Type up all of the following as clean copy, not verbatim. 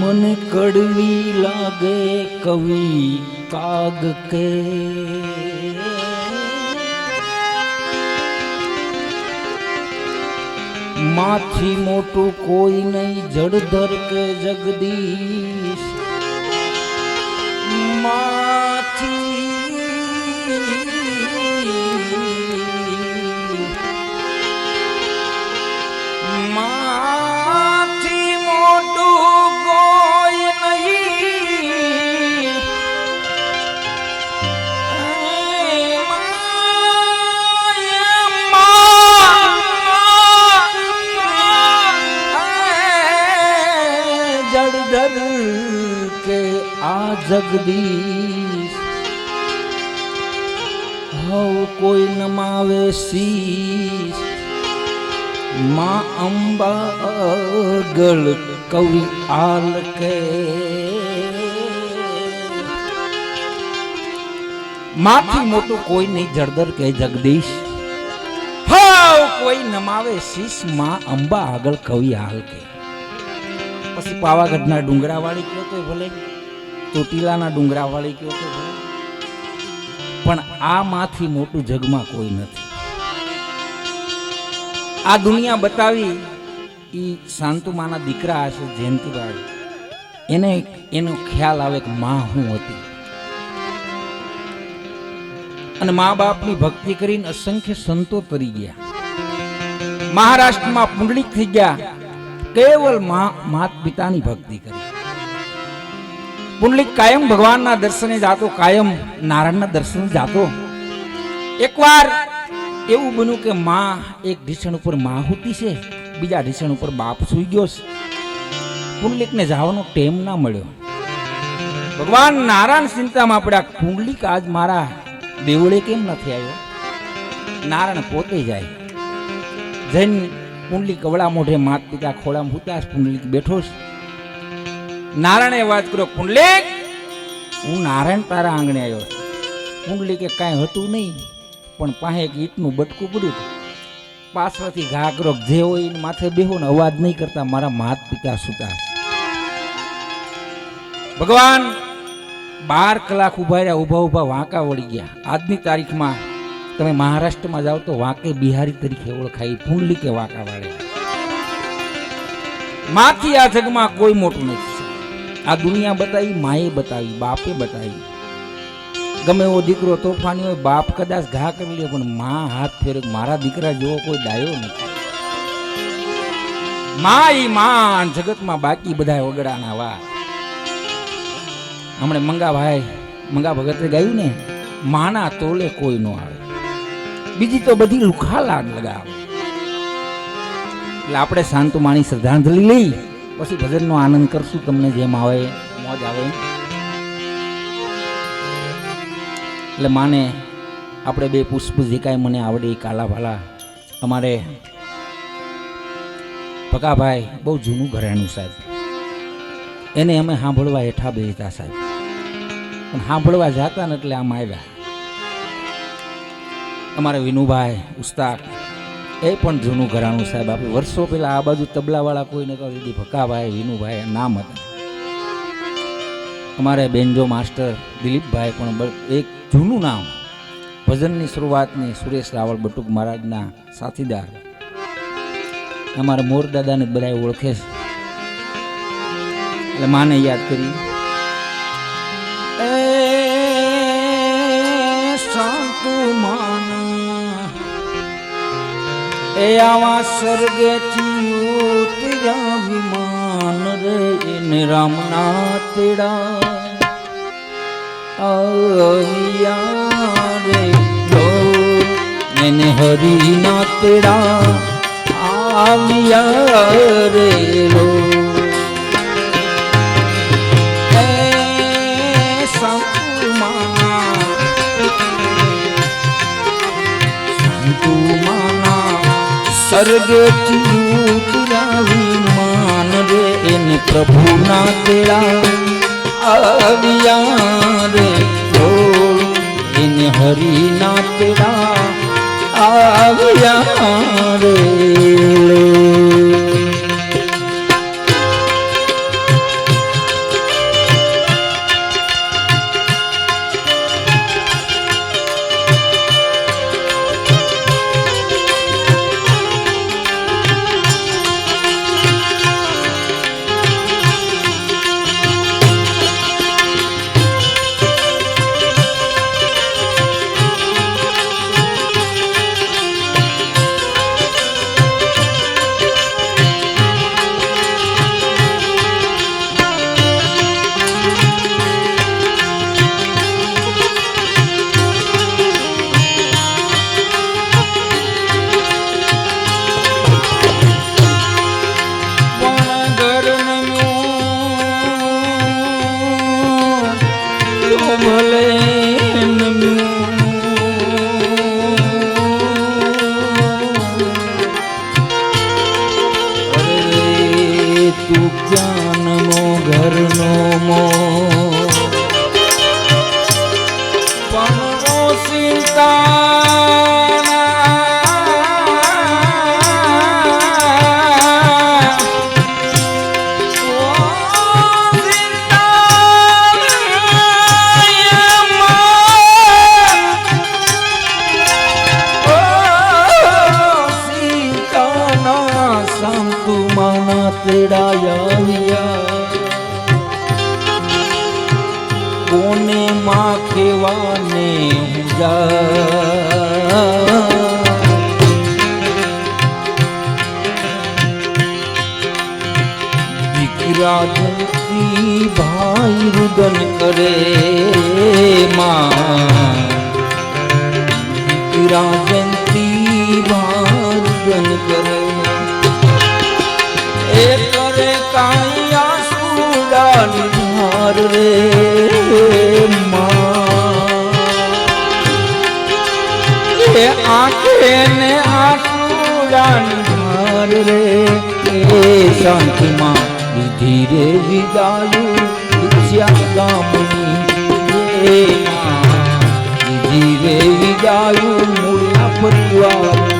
मन कड़वी लागे कवि काग के माथी मोटू कोई नहीं जड़धर के जगदीश माथी मोटू कोई नहीं जड़धर के आ जगदीश हो कोई नमावे शीश माँ अंबा गल कवि आल के माथी मोटू कोई नहीं जड़धर के जगदीश हाउ कोई नमावे शीश माँ अंबा आगल कवि आल के पछी पावागढ़ना डूंगरा वाली कहो तो भले ચોટીલાના ડુંગરા વાળી કયો તો ભલે પણ આ માથી મોટું જગમાં કોઈ નથી આ દુનિયા બતાવી ઈ શાંતુમાના દીકરા હશે જયંતિભાઈ એને એનો ખ્યાલ આવે કે માં હું હતી અને મા બાપની ભક્તિ કરીને અસંખ્ય સંતો તરી ગયા મહારાષ્ટ્રમાં પુંડલિક થઈ ગયા કેવલ માત પિતાની ભક્તિ કરી પુંડલિક કાયમ ભગવાનના દર્શને જાતો કાયમ નારાયણના દર્શને જાતો એકવાર એવું બન્યું કે માં એક ઢીસણ ઉપર માહુતિ છે બીજા ઢીસણ ઉપર બાપ સૂઈ ગયો છે પુંડલિકને જવાનો ટેમ ના મળ્યો ભગવાન નારાયણ ચિંતામાં પડ્યા પુંડલિક આજ મારા દેવળે કેમ નથી આવ્યો નારાયણ પોતે જાય જૈન પુંડલિક કવડા મોઢે માત પિતા ખોળામાં હુતાશ પુંડલિક બેઠો છે નારાયણે વાત કર્યો પુંડલિક હું નારાયણ તારા આંગણે આવ્યો પુંડલિકે કાંઈ હતું નહીં પણ પાસે એક ઈંટનું બટકું પડ્યું પાછળથી ઘા કરો જે હોય એને માથે બેહો ને અવાજ નહીં કરતા મારા માત પિતા સુતા ભગવાન 12 કલાક ઉભા રહ્યા ઉભા વાંકા વળી ગયા આજની તારીખમાં તમે મહારાષ્ટ્રમાં જાઓ તો વાંકે બિહારી તરીકે ઓળખાય પુંડલિકે વાંકા વાળે માથી આ જગમાં કોઈ મોટું નથી આ દુનિયા બતાવી માએ બતાવી બાપે બતાવી ગમે એવો દીકરો તોફાની હોય બાપ કદાચ ઘા કરી લે પણ માં હાથ ફેરે મારા દીકરા જેવો કોઈ ડાયો નથી માં જગતમાં બાકી બધા વગડાના વા હમણે મંગા ભગતે ગાયું ને માના તોલે કોઈ નો આવે બીજી તો બધી લુખા લાગ લગાવે એટલે આપણે શાંતુમાની શ્રદ્ધાંજલિ લઈ પછી ભજનનો આનંદ કરશું તમને જેમ આવે મોજ આવે એટલે માને આપણે બે પુષ્પ જે કાંઈ મને આવડે એ કાલા ભાલા અમારે ભગાભાઈ બહુ જૂનું ઘરેણું સાહેબ એને અમે સાંભળવા હેઠા બેસતા સાહેબ પણ સાંભળવા જતા ને એટલે આમ આવ્યા અમારે વિનુભાઈ ઉસ્તાદ એ પણ જૂનું ઘરાણું સાહેબ આપણે વર્ષો પહેલા આ બાજુ તબલાવાળા કોઈ નતો દીદી ભકાભાઈ વિનુભાઈ નામ હતા અમારે બેન્જો માસ્ટર દિલીપભાઈ પણ એક જૂનું નામ ભજનની શરૂઆતની સુરેશ રાવળ બટુક મહારાજના સાથીદાર અમારા મોર દાદાને બધા ઓળખે છે એટલે માને યાદ કરી એ આવા સ્વર્ગેથી ઉતર્યા વિમાન રે એને રામના તેડા આવ્યા રે લો એને હરિના તેડા આવ્યા રે લો તું માના સ્વર્ગથી ઉતરાવી માન રે એને પ્રભુના તેડા આવ્યા રે એને હરિના તેડા આવ્યા રે કોને માં ખેવાને દીકરા જંતી ભાઈ રુદન કરે માં દીકરા જંતી ભાઈ રુદન કરે એ કરે કાઈ આસુડાની ધાર રે એ આંખે ને આસુડાની ધાર રે એ શાંતિમાં લીધી રે વિદાયું ઈચ્છ્યા ગામની એ લીધી રે વિદાયું મૂળના પરિવાર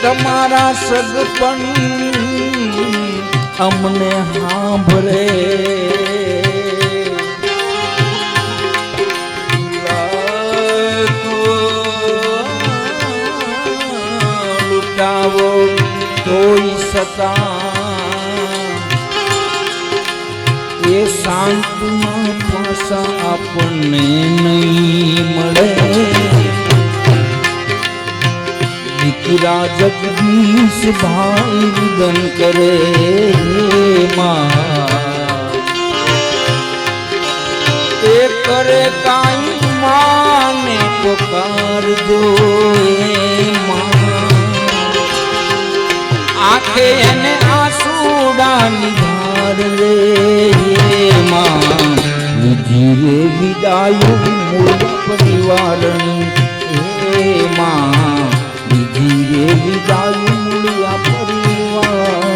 તમારા સગપણ અમને સાંભળે લૂંટાવો તોય સતા એ શાંતમાં પાછા આપણને નહીં મળે દીકરા જગદીશ ભાઈ વિદન કરે એ કરે કાંઈ માને પુકારજો આંખે એને આંસુડાની ધાર રે ધીરે વિદાયું મૂળ પરિવારની હે માં ધીરે વિદાયું મૂળિયા પરિવારની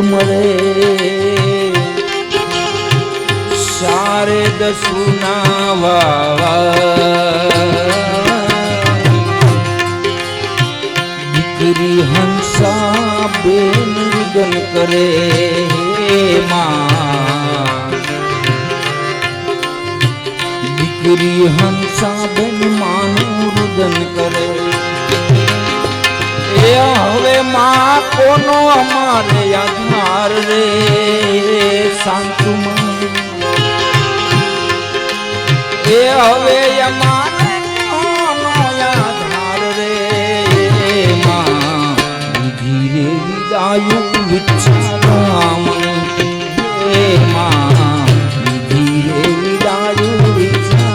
મળે સારે દસુના દીકરી હંસા બેન ગન કરે દીકરી હંસા બેન માનું રુદન કરે હવે માં કોનો અમારે આધાર રે શાંતુમાં એ હવે અમારે કોનો આધાર રે માં ધીરે વિદાયું વિચારામ હે માં ધીરે વિદાયું વિચારામ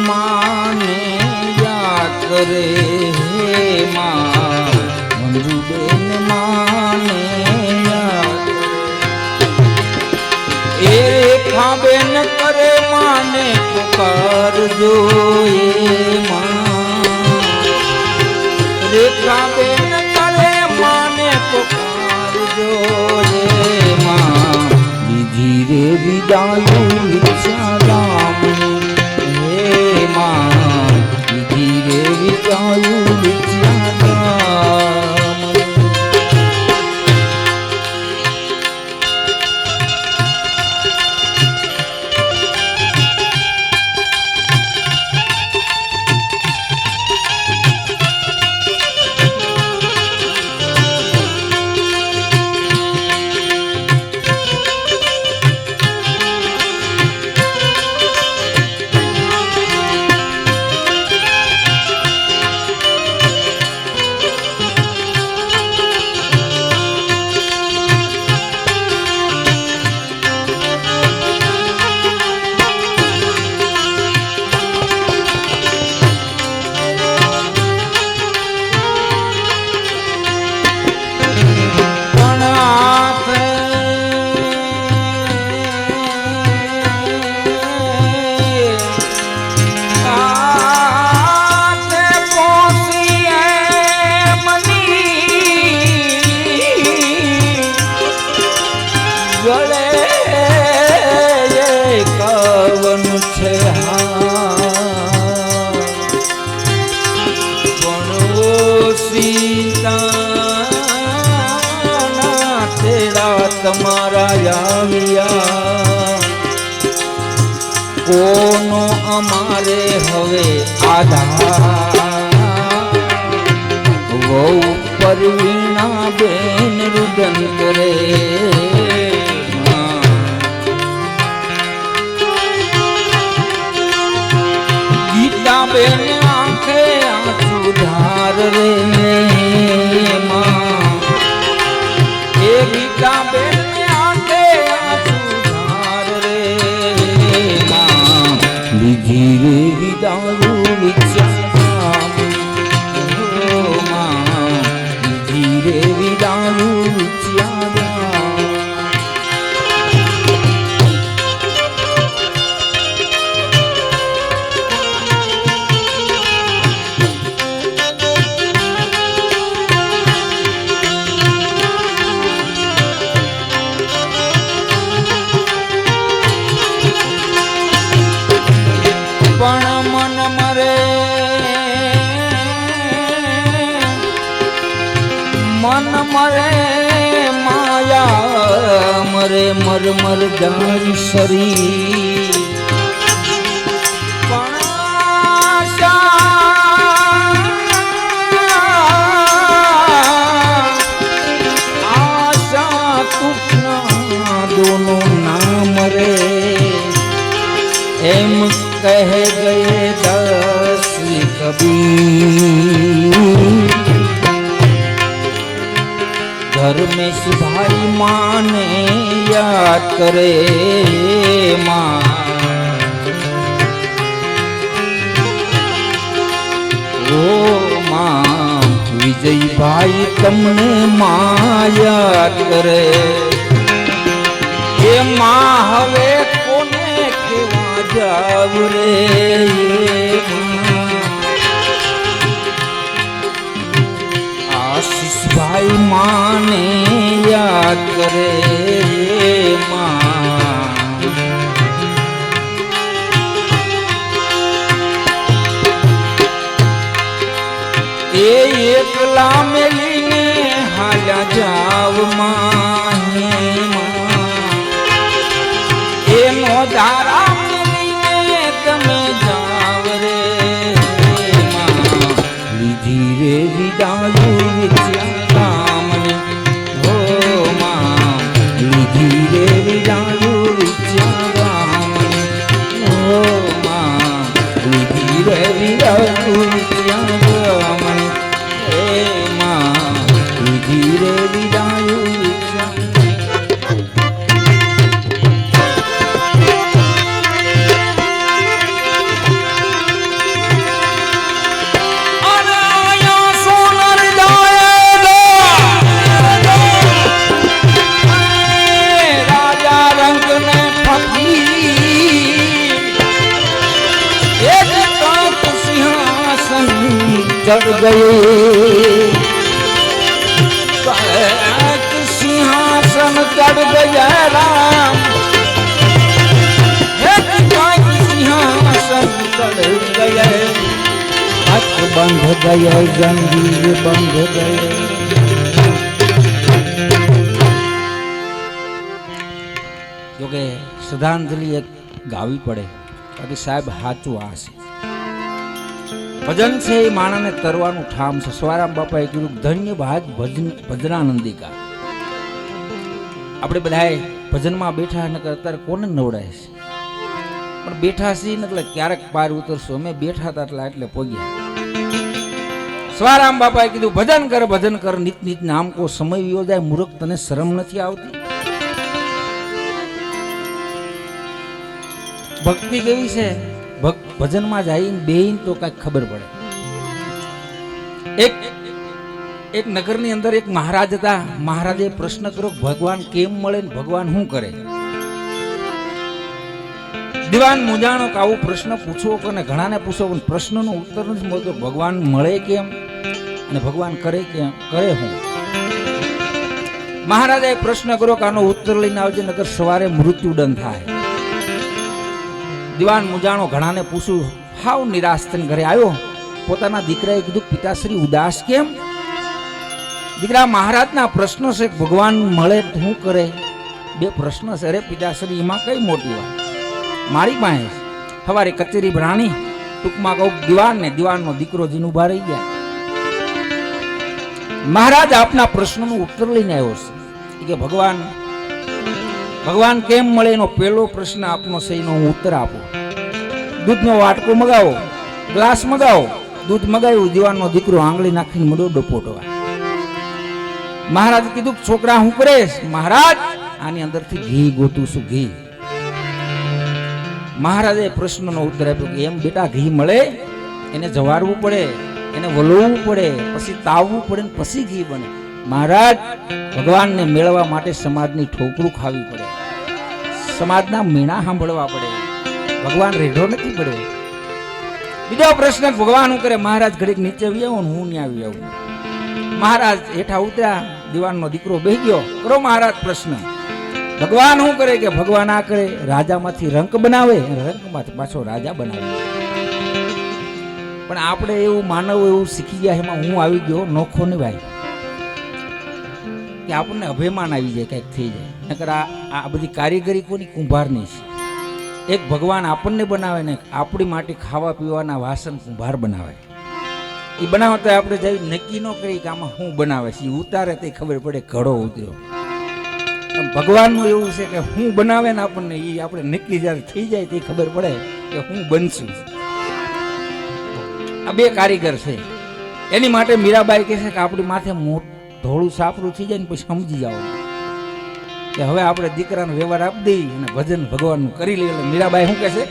માને યાદ કરે હે માં મંજુબેન માને યાદ કરે એ રેખાબેન કરે માને પુકારજો એ માં રેખાબેન કરે માને પુકારજો એ માં ધીરે વિદાયું વિચારામ ધીરે વિચાયું વિચારામ અમારે હવે આધાર વહુ પરવીણા બેન રુદન કરે ગીતા બેન આંખે આંસુ ધાર રે માં એ ગીતા બેન આંખે આંસુ ધાર રે માં બીજી રે વિદાયું વિચાર માં બીજી રે વિદાયું વિચાર મન મરે માયા મરે મર મર જાય શરીર આશા તૃષ્ણા દોનો ના મરે એમ કહે ગયે દસ કબીર घर में भाई माने याद करे माँ ओ माँ विजय भाई तमने माँ याद करे ये माँ हवे कोने केवा जाव रे आशीष भाई माने याद करे माँ एकला मेलीने हाल्या जाव माँ एनो दारा मेलीने तमे जाव रे माँ लीधी रे विदाયું વિચારામણી હો માં લીધી રે વિદાયું વિચારામણી હો માં લીધી રે વિદાયું વિચારામણી હે માં લીધી રે વિદાયું चढ़ गए सिंहासन चढ़ गया राम सिंहासन चढ़ गए हाथ बंध गए जंजीर बंध गए जो के श्रद्धांजलि एक गावी पड़े बाकी साहेब हाचू आसे ભજન છે એ માણાને તરવાનું ઠામ છે. સવારામ બાપાએ કીધું ધન્ય ભાગ ભજનાનંદિકા. આપણે બધાએ ભજનમાં બેઠા નકર અત્યારે કોને નવડાય છે, પણ બેઠા છીએ ને એટલે ક્યારેક પાર ઉતરશું. અમે બેઠા હતા એટલે પોગ્યા. સવારામ બાપાએ કીધું ભજન કર નિત નિત નામ કો સમય વિયો જાય. મૂર્ખ તને શરમ નથી આવતી? ભક્તિ કેવી છે, ભજનમાં જઈને બેહીને તો કઈક ખબર પડે. એક નગરની અંદર એક મહારાજ હતા. મહારાજે પ્રશ્ન કર્યો ભગવાન કેમ મળે ને ભગવાન શું કરે? દિવાન મૂંઝાણો કે આવો પ્રશ્ન પૂછવો કે ઘણાને પૂછો પણ પ્રશ્નનો ઉત્તર નથી મળતો. ભગવાન મળે કેમ અને ભગવાન કરે કેમ, કરે શું? મહારાજે પ્રશ્ન કર્યો કે આનો ઉત્તર લઈને આવજે નકર સવારે મૃત્યુદંડ થાય. દિવાન મુજાણો ઘણાને પૂછ્યું, હાવ નિરાશ થઈને ઘરે આવ્યો. પોતાના દીકરાએ કીધું પિતાશ્રી ઉદાસ કેમ? દીકરા મહારાજના પ્રશ્ન છે, ભગવાન મળે તો શું કરે? બે પ્રશ્ન છે. અરે પિતાશ્રી એમાં કઈ મોટી વાત, મારી પાસે સવારે કચેરી ભરાણી, ટૂંકમાં કહું દિવાન ને દિવાનનો દીકરો જીન ઉભા રહી ગયા. મહારાજ આપના પ્રશ્નનો ઉત્તર લઈને આવ્યો છે કે ભગવાન કેમ મળે એનો પહેલો પ્રશ્ન આપનો છે, એનો હું ઉત્તર આપું. દૂધનો વાટકો મગાવો, ગ્લાસ મગાવો. દૂધ મગાવ્યું, દિવાનનો દીકરો આંગળી નાખીને મળ્યો ડપોટવા. મહારાજે કીધું છોકરા હું કરે? મહારાજ આની અંદરથી ઘી ગોતું છું, ઘી. મહારાજે પ્રશ્નનો ઉત્તર આપ્યો કે એમ બેટા, ઘી મળે એને જવારવું પડે, એને વલોવવું પડે, પછી તાવવું પડે ને પછી ઘી બને. મહારાજ ભગવાનને મેળવવા માટે સમાજની ઠોકરું ખાવી પડે, સમાજના મીણા સાંભળવા પડે, ભગવાન રેઢો નથી પડે. બીજો પ્રશ્ન ભગવાન શું કરે? મહારાજ ઘડીક નીચે આવી આવો ને હું ત્યાં આવી આવું. મહારાજ હેઠા ઉતર્યા, દિવાનનો દીકરો બેસી ગયો. કરો મહારાજ પ્રશ્ન. ભગવાન શું કરે કે ભગવાન આ કરે, રાજામાંથી રંક બનાવે, રંકમાંથી પાછો રાજા બનાવે. પણ આપણે એવું માનવ એવું શીખી ગયા, એમાં હું આવી ગયો નોખો ને ભાઈ, કે આપણને અભિમાન આવી જાય, કંઈક થઈ જાય. નકર આ બધી કારીગરી કોની? કુંભારની છે. એક ભગવાન આપણને બનાવે ને આપણી માટે ખાવા પીવાના વાસણ કુંભાર બનાવે. એ બનાવે તો આપણે જઈ નક્કી ન કરી કે આમાં શું બનાવે છે. ઉતારે તે ખબર પડે ઘડો ઉતર્યો. ભગવાનનું એવું છે કે હું બનાવે ને આપણને એ આપણે નક્કી જ્યારે થઈ જાય તે ખબર પડે કે હું બનશું. આ બે કારીગર છે. એની માટે મીરાબાઈ કહે છે કે આપણી માથે ધોળું સાપરું થઈ જાય ને પછી સમજી જાઓ કે હવે આપણે દીકરાનો વ્યવહાર આપી દઈ અને ભજન ભગવાનનું કરી લઈએ. એટલે મીરાબાઈ શું કહે છે?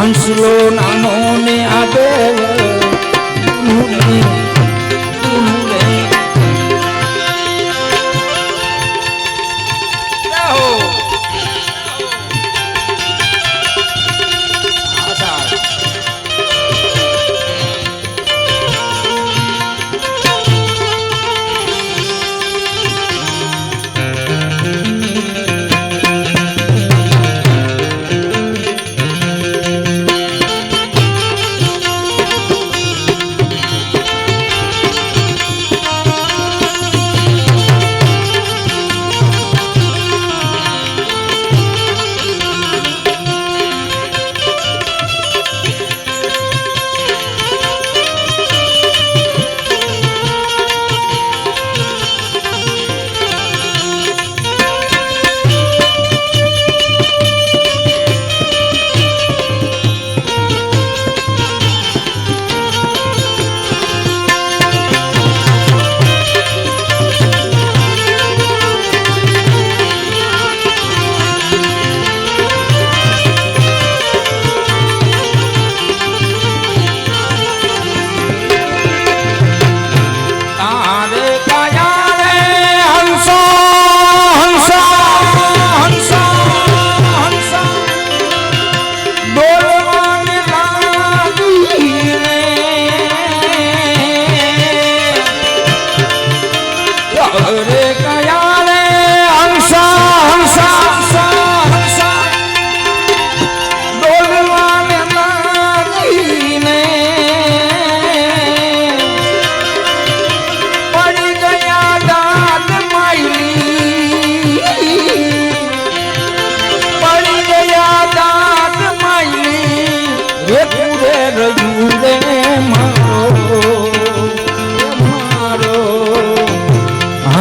હંસલો નાનો ને આદે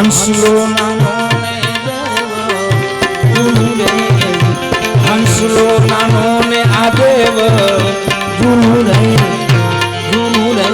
હંસલો નાનો ને હંસલો નાનો ને આ દેવ જૂનું રે જૂનું રે.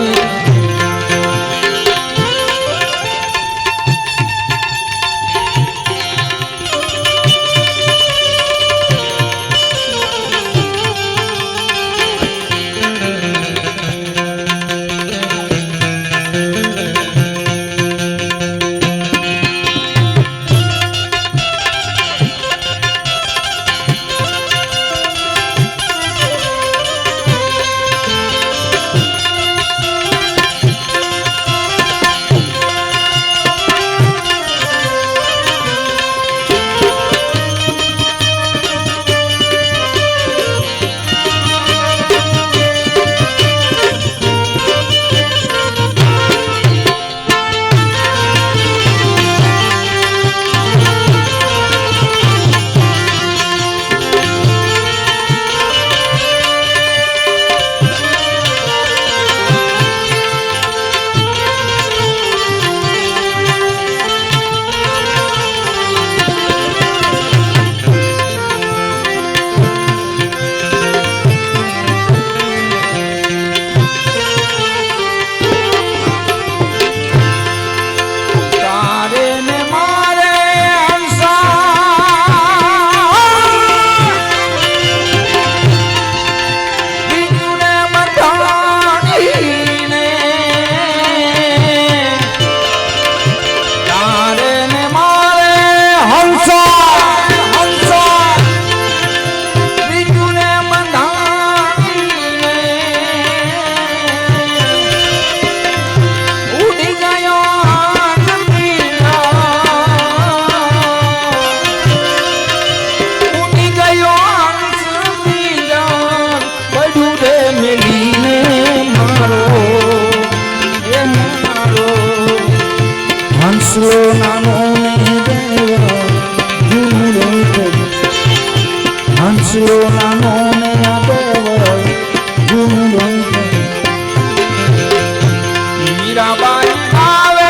મીરાબાઈ આવે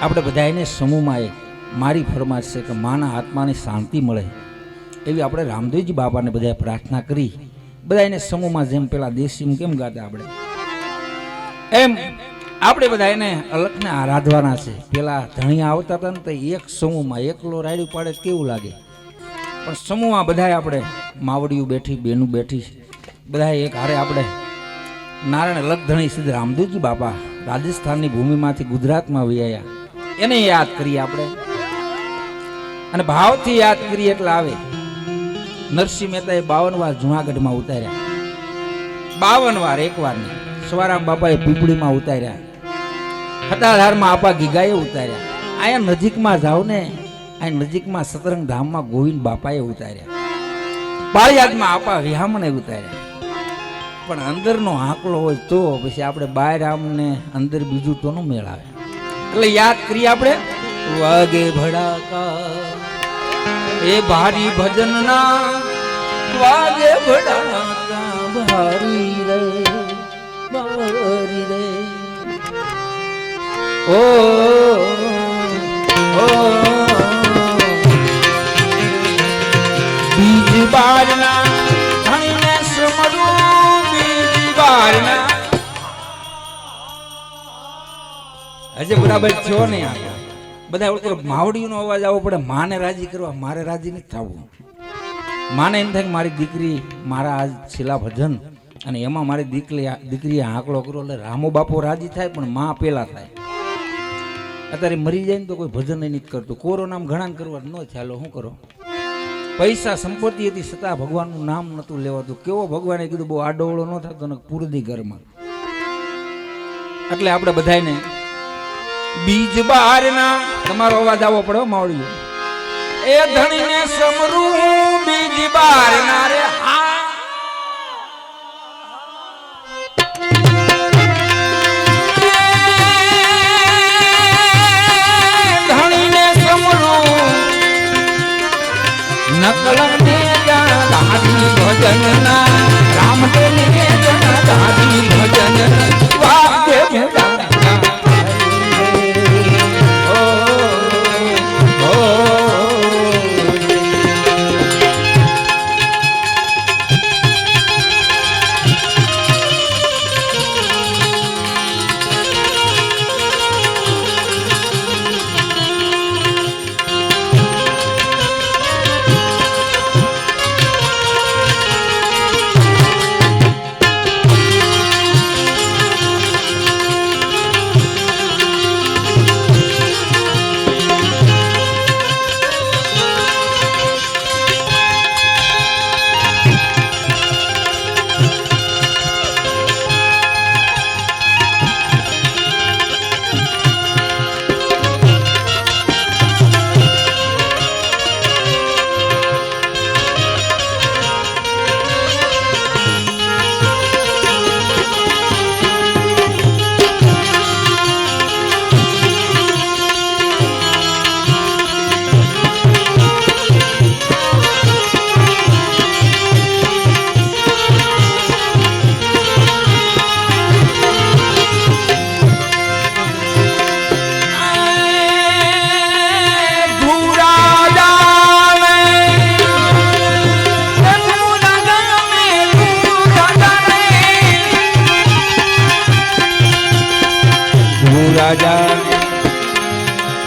આપણે બધા એને સમૂહમાં મારી ફરમાશ છે કે માના આત્માને શાંતિ મળે એવી આપણે રામદેવજી બાપાને બધાએ પ્રાર્થના કરી. બધા એને સમૂહમાં જેમ પેલા દેશી કેમ ગાતા આપણે એમ આપણે બધા એને અલખને આરાધવાના છે. પેલા ધણિયા આવતા હતા ને તો એક સમૂહમાં એકલો રાયડું પાડે કેવું લાગે, પણ સમૂહમાં બધાએ આપણે માવડીયું બેઠી, બેનું બેઠી, બધાએ એક હારે આપણે નારાયણ લખધણી સિદ્ધ રામદેવજી બાપા રાજસ્થાનની ભૂમિમાંથી ગુજરાતમાં વૈયા એને યાદ કરીએ આપણે, અને ભાવથી યાદ કરીએ એટલે આવે. નરસિંહ મહેતાએ 52 વાર જુનાગઢમાં ઉતાર્યા, 52 વાર, એક વાર નહીં. સવારામ બાપાએ પીપળીમાં ઉતાર્યા, ખતાધારમાં આપા ગીગાએ ઉતાર્યા. અહીંયા નજીકમાં જાવ ને, અહીં નજીકમાં સતરંગ ધામમાં ગોવિંદ બાપાએ ઉતાર્યા, પાળિયાદમાં આપા વિહામણે ઉતાર્યા. પણ અંદરનો આંકલો હોય તો પછી આપણે બહાર આમને અંદર બીજું તો નો મેળ આવે. એટલે યાદ કરીએ આપણે. વાગે ભડાકા એ ભારી ભજનના, વાગે ભડાકા ભારી રે ભારી રે. ઓ બીજ બારના ધણીને સમરું, બીજ બારના હજે બરાબર થયો નહીં. આ બધા ઉપર માવડીનો અવાજ આવવો પડે માને રાજી કરવા. મારે રાજી નથી થવું. માને એમ થાય કે મારી દીકરી મારા આજ છેલ્લા ભજન અને એમાં મારી દીકરીએ આંકડો કર્યો એટલે રામો બાપો રાજી થાય, પણ માં પેલા થાય. અત્યારે મરી જાય ને તો કોઈ ભજન નથી કરતું. કોરોનામાં ઘણા કરવા ન ચાલો શું કરો, પૈસા સંપત્તિ હતી છતાં ભગવાનનું નામ નતું લેવાતું. કેવો ભગવાને કીધું બહુ આડોવળો ન થતો ને પૂરદી ઘરમાં. એટલે આપણે બધાને બીજ બારના તમારો અવાજ આવવો પડે માવડીઓ. એ ધણીને સમરું બીજ બારના રે ધણીને સમરું નકલમ ને દાદી ભજનના રામદેવ ને દાદી ભજન વાગે ભેડા.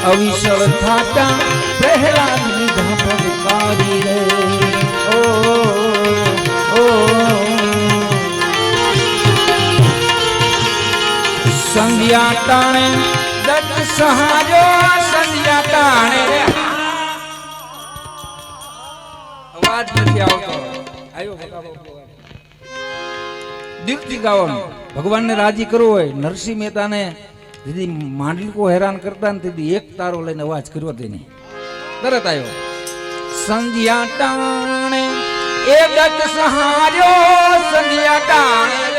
અવિસળ થાતા પ્રહલાદ લીધા પગકારી રે. સંધ્યા ટાણે સહાજો સંધ્યા ટાણે રે અવાજ નથી આવતો આયો દીપતી ગાવાનું ભગવાનને રાજી કરવો હોય નરસિંહ મહેતાને દીદી માંડલિકો હેરાન કરતા ને તેથી એક તારો લઈને અવાજ કર્યો તેની તરત આવ્યો સંધ્યા ટાણે એ દત્ત સહાજો સંધ્યા ટાણે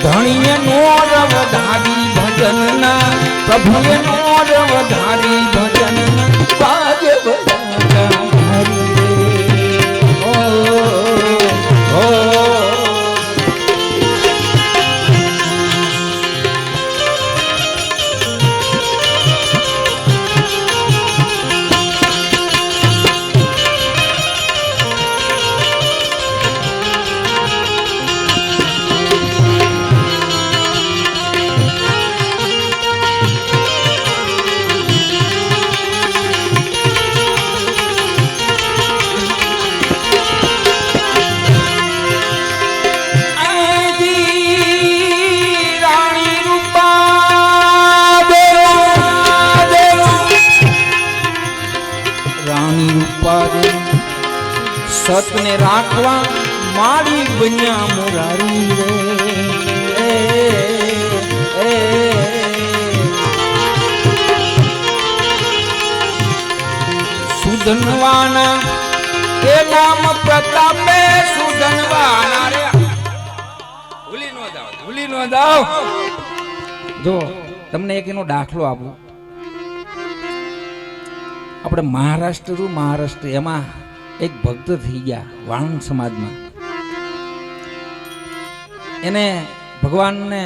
ધણીએ નોર વધારી ભજનના પ્રભુએ નોર વધારી ભજનના બાજે વધારી ઓ સતને રાખવા મારી બન્યા મુરારી રે સુધનવાના એ નામ પ્રતાપે સુધનવાના રે ભૂલી નો જાવ જો તમને એક એનો દાખલો આપું આપણે મહારાષ્ટ્ર એમાં એક ભક્ત થઈ ગયા વાણંદ સમાજમાં એને ભગવાનને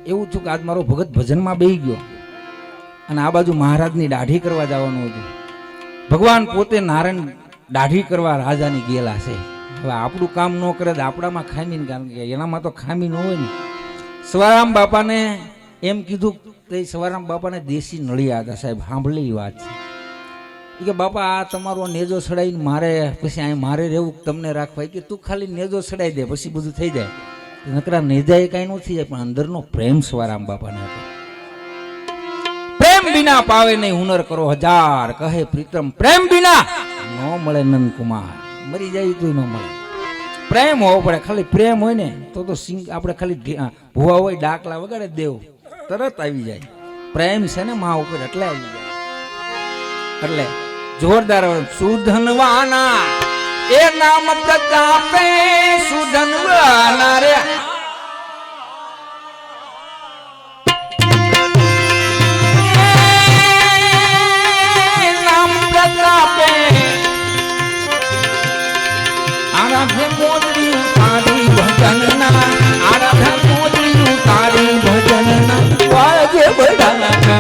એવું થયું કે આજ મારો ભગત ભજનમાં બેહી ગયો અને આ બાજુ મહારાજની દાઢી કરવા જવાનું હતું ભગવાન પોતે નારાયણ દાઢી કરવા રાજાની ગયેલા છે હવે આપણું કામ ન કરે તો આપણામાં ખામી ને કારણ કે એનામાં તો ખામી ન હોય ને સવારામ બાપાને એમ કીધું તે સવારામ બાપાને દેશી નળિયા હતા સાહેબ સાંભળેલી વાત છે કે બાપા આ તમારો નેજો ચડાવીને મારે પછી અહીં મારે રહેવું તમને રાખવા કે તું ખાલી નેજો ચડાવી દે પછી બધું થઈ જાય નકરા નેજાએ કાંઈ ન થઈ જાય પણ અંદરનો પ્રેમ સવારામ બાપાને હતો પ્રેમ વિના પાવે નહીં હુનર કરો હજાર કહે પ્રીતમ પ્રેમ વિના ન મળે નંદકુમાર મરી જાય તો ન મળે પ્રેમ હોવો પડે ખાલી પ્રેમ હોય ને તો સિંગ આપણે ખાલી ભૂવા હોય ડાકલા વગાડે દેવ તરત આવી જાય પ્રેમ છે ને મા ઉપર એટલે આવી જાય એટલે જોરદાર સુધનવાના એ નામ પ્રતાપે સુધનવાના રે નામ પ્રતાપે આરાધે મોદરી તારી ભજનના આરાધે મોદરી તારી ભજનના વાજે બડાના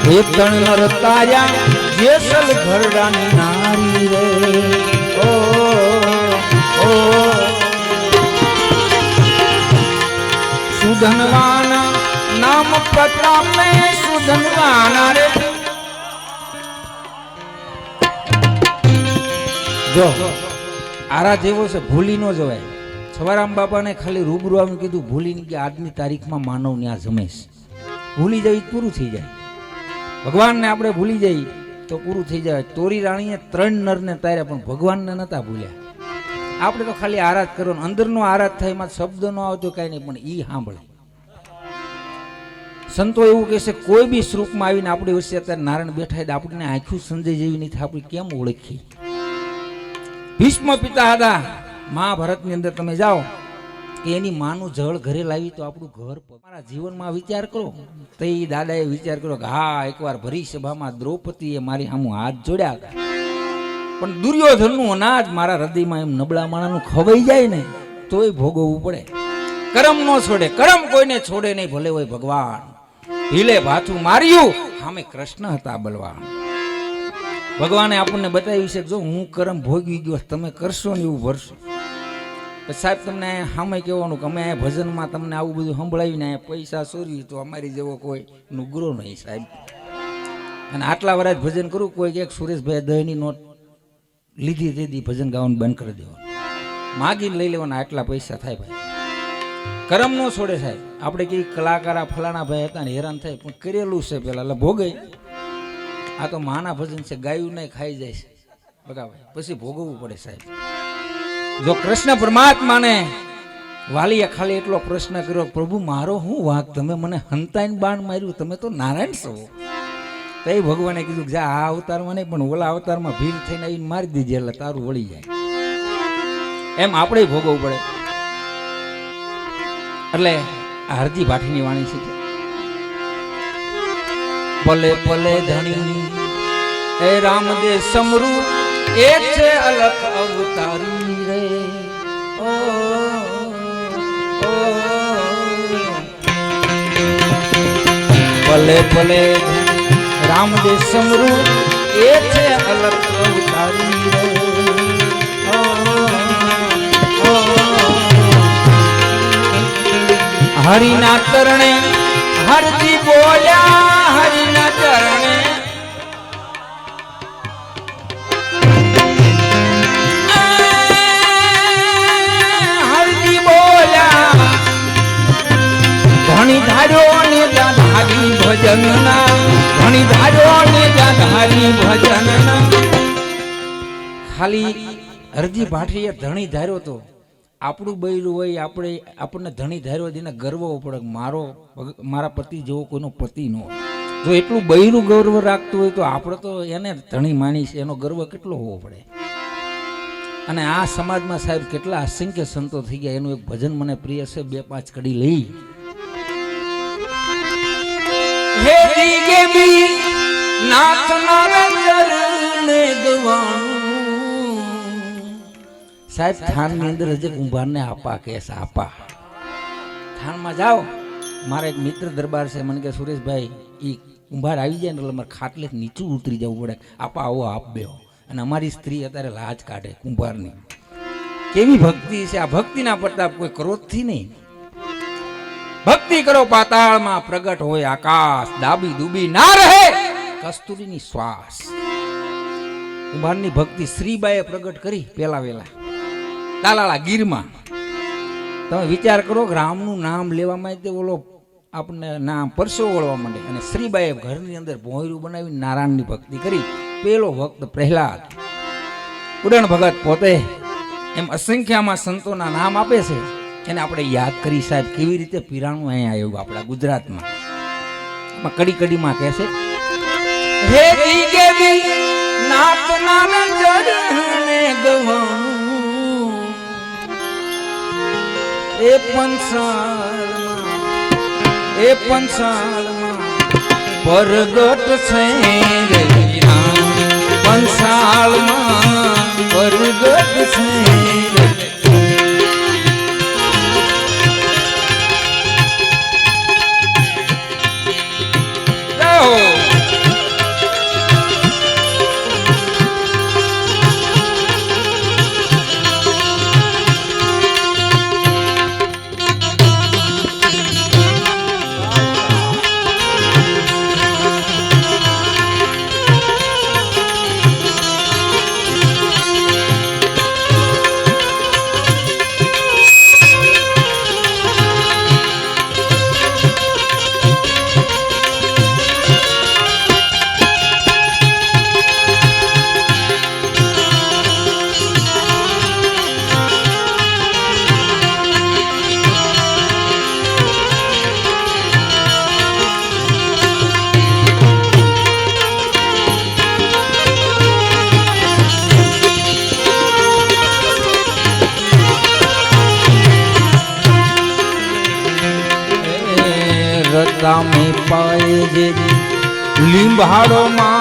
વેતણ નર તાર્યા જેસલ ઘરડાની નારી રે ઓ ઓ સુધનવાના નામ પ્રતાપે સુધનવાના રે જો આરા જેવો છે ભૂલી ન જવાય સવારામ બાપાને ખાલી રૂબરૂ આવીને કીધું ભૂલીને કે આજની તારીખમાં માનવ ન્યા જમેશ. ભૂલી જાય પૂરું થઈ જાય. ભગવાનને આપણે ભૂલી જઈએ તો પૂરું થઈ જાય. તોરી રાણીએ 3 નરને તાર્યા પણ ભગવાનને નતા ભૂલ્યા. આપણે તો ખાલી આરાધ કરો, અંદરનો આરાધ થાય, એમાં શબ્દ ન આવતો કાંઈ નહીં, પણ ઈ સાંભળે. સંતો એવું કહે છે કોઈ બી સ્વરૂપમાં આવીને આપણી વચ્ચે અત્યારે નારાયણ બેઠા હોય આપણને આંખું સંજય જેવી નહીં થાય, આપણે કેમ ઓળખી? ભીષ્મ પિતા હતા મહાભારતની અંદર તમે જાઓ કે એની માનું જળ ઘરે લાવી તો આપણું ઘર. તમારા જીવનમાં વિચાર કરો તો એ દાદાએ વિચાર કર્યો કે હા એકવાર ભરી સભામાં દ્રૌપદીએ મારી સામું હાથ જોડ્યા હતા, પણ દુર્યોધનનું અનાજ મારા હૃદયમાં એમ નબળા માણાનું ખવાઈ જાય ને તોય ભોગવવું પડે. કરમ ન છોડે, કરમ કોઈને છોડે નહીં, ભલે હોય ભગવાન. ભીલે ભાથું માર્યું સામે કૃષ્ણ હતા બલવાન. ભગવાને આપણને બતાવ્યું છે જો હું કરમ ભોગવી ગયો તમે કરશો ને એવું ભરશો. સાહેબ તમને સામે કહેવાનું કે અમે ભજનમાં તમને આવું બધું સંભળાવીને પૈસા ચોરી તો અમારી જેવો કોઈ નુગરો નહીં સાહેબ. અને આટલા વર્ષ ભજન કરું કોઈ એક સુરેશભાઈ 10ની નોટ લીધી તેથી ભજન ગાવાનું બંધ કરી દેવાનું, માગીને લઈ લેવાના, આટલા પૈસા થાય ભાઈ. કરમ ન છોડે સાહેબ. આપણે કઈ કલાકારા ફલાણા ભાઈ હતા ને હેરાન થાય પણ કરેલું છે પેલા એટલે ભોગે. આ તો માના ભજન છે, ગાયું નહીં ખાઈ જાય છે બરાબર, પછી ભોગવવું પડે સાહેબ. જો કૃષ્ણ પરમાત્માને વાલીએ ખાલી એટલો પ્રશ્ન કર્યો પ્રભુ મારો શું વાંક, તમે મને હંતાઈને બાણ માર્યું, તમે તો નારાયણ છો. તો એ ભગવાને કીધું કે જા આ અવતારમાં નહીં પણ ઓલા અવતારમાં ભીડ થઈને આવીને મારી દીધી એટલે તારું વળી જાય. એમ આપણે ભોગવવું પડે. એટલે હરજી ભાટીની વાણી છે પલે પલે ધણી એ રામદે સમરૂ એ છે અલખ અવતારી રે. ઓ પલે પલે રામદે સમરૂ એ છે અલખ અવતારી રે. હરિના ચરણે હરજી બોલ્યા, હરિના ચરણે હરજી બોલ્યા. ધણી ધાર્યો ને ધારી ભજનના, ધણી ધાર્યો ને ધારી ભજનના. ખાલી હરજી ભાટીએ ધણી ધાર્યો તો આપણું બૈરું હોય, આપણને ધણી ધાર્યો એને ગર્વ પડે મારા પતિ જેવો કોઈનો પતિ ન હોય. જો એટલું બૈરું ગૌરવ રાખતું હોય તો આપણે તો એને ધણી માનીશ, એનો ગર્વ કેટલો હોવો પડે. અને આ સમાજમાં સાહેબ કેટલા અસંખ્ય સંતો થઈ ગયા. એનું એક ભજન મને પ્રિય છે, 2-5 કડી લઈ. હે દીગે બી નાથ નારંજને ગવાનું. સાહેબ થાનની અંદર હજી કુંભારને આપા કે આપા થાનમાં જાઓ. મારા એક મિત્ર દરબાર છે, મને કે સુરેશભાઈ એ કુંભાર આવી જાય ને એટલે મારે ખાટલે નીચું ઉતરી જવું પડે, આપા આવો આપ બેહો. અને અમારી સ્ત્રી અત્યારે લાજ કાઢે કુંભારની. કેવી ભક્તિ છે આ! ભક્તિના પ્રતાપ કોઈ ક્રોધથી નહીં. ભક્તિ કરો પાતાળમાં પ્રગટ હોય આકાશ, દાબી દુબી ના રહે કસ્તુરીની શ્વાસ. કુંભારની ભક્તિ શ્રીબાઈએ પ્રગટ કરી પેલા વેલા તાલાળા ગીરમાં. તમે વિચાર કરો કે રામનું નામ લેવામાં તે ઓલો આપણને નામ પરસો વળવા માંડે. અને શ્રીબાઈએ ઘરની અંદર ભોંયરું બનાવી નારાયણની ભક્તિ કરી. પેલો ભક્ત પ્રહલાદ, ઉડણ ભગત પોતે, એમ અસંખ્યમાં સંતોના નામ આપે છે. એને આપણે યાદ કરી સાહેબ કેવી રીતે પીરાણું અહીંયા આવ્યું આપણા ગુજરાતમાં. એમાં કડી કડીમાં કહે છે હે દીગે બી નાથ નારંજને ગવાનું. એ પંસાળમાં પરગટ છે રે પંસાળમાં પરગટ છે રે. સામે પાય જે લીંબાડો માં